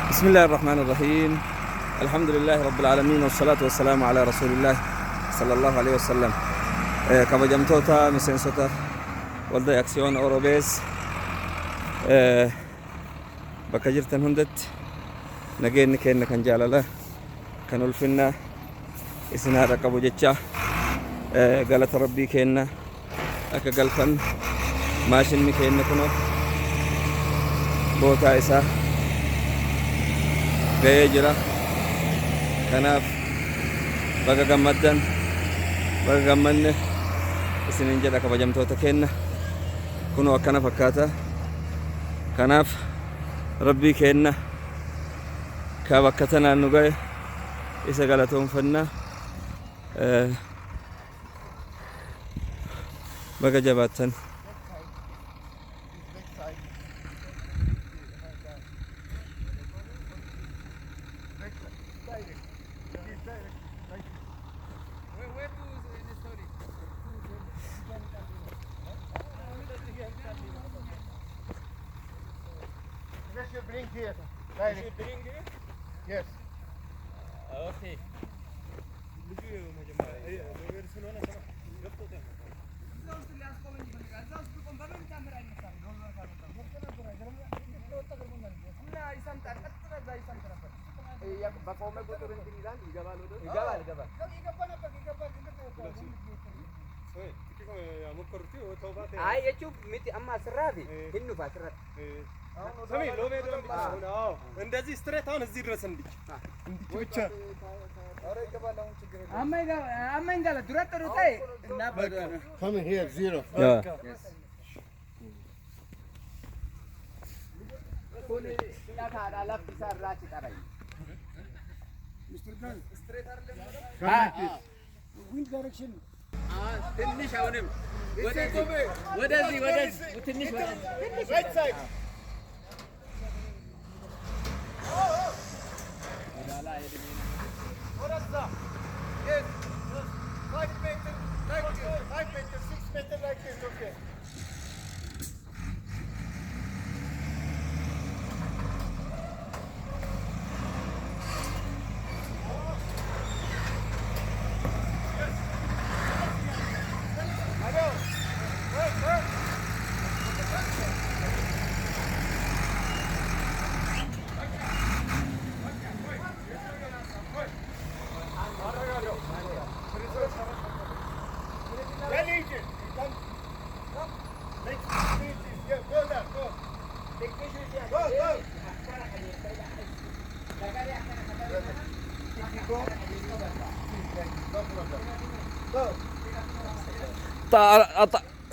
بسم الله الرحمن الرحيم. الحمد لله رب العالمين والصلاة والسلام على رسول الله صلى الله عليه وسلم. kabajamtoota miseensota waldaa aksiyoon Orobees bakka jirtan hundatti nageenyi keenya kan jaalala kan ulfinna isin haa qabu jecha galata rabbii keenya akka galfan maashinni keenya kuno bootaa isaa ga'ee jira. Kanaaf baga gammaddan baga gammanne isinin jedha kabajamtoota keenya kunoo akkana fakkaata. Kanaaf rabbii keenya ka bakka tanaan nu ga'e isa galatoonfanna. Baga jabaattan. You bring here. Direct. You bring it? Yes. Okay. Ay, jechuun miti amma asirraati hin dhufa asirratti. سمي لو بيدو እንደዚህ ስትሬት አሁን እዚህ ድረስ እንዲህ ብቻ አማኝ ጋር ዱረት ሩታይ እና Come here, zero. ኮኔ ያታዳ ለፍት ሰራች ቀራይ Wind direction. ትንሽ አሁንም ወደዚህ ትንሽ ወደዚህ Right side. Yes. 5 meter like this. 5 meter, 6 meter like this. Okay.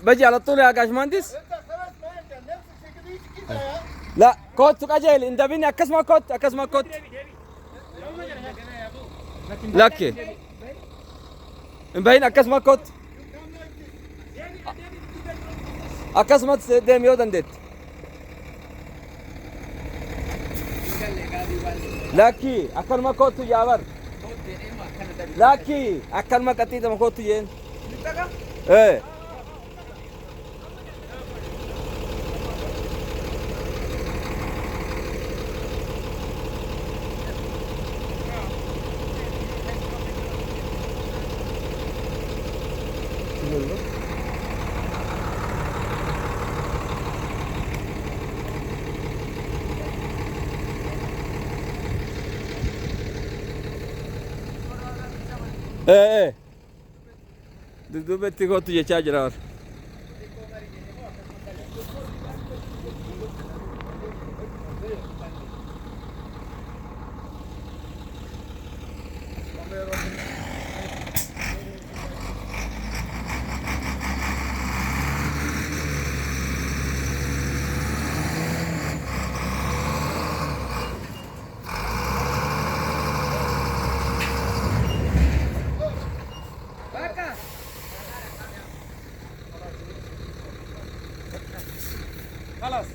بجي على طول يا باشمهندس. لا كوت قجيل انت بيني اكسما كوت لكي مبين اكسما كوت اكسما ديم يودن ديت لكي اكل ما كوت ياور لكي اكل ما كتيت ما كوت ين ايه ايه dudduubatti kootu jechaa jira. خلاص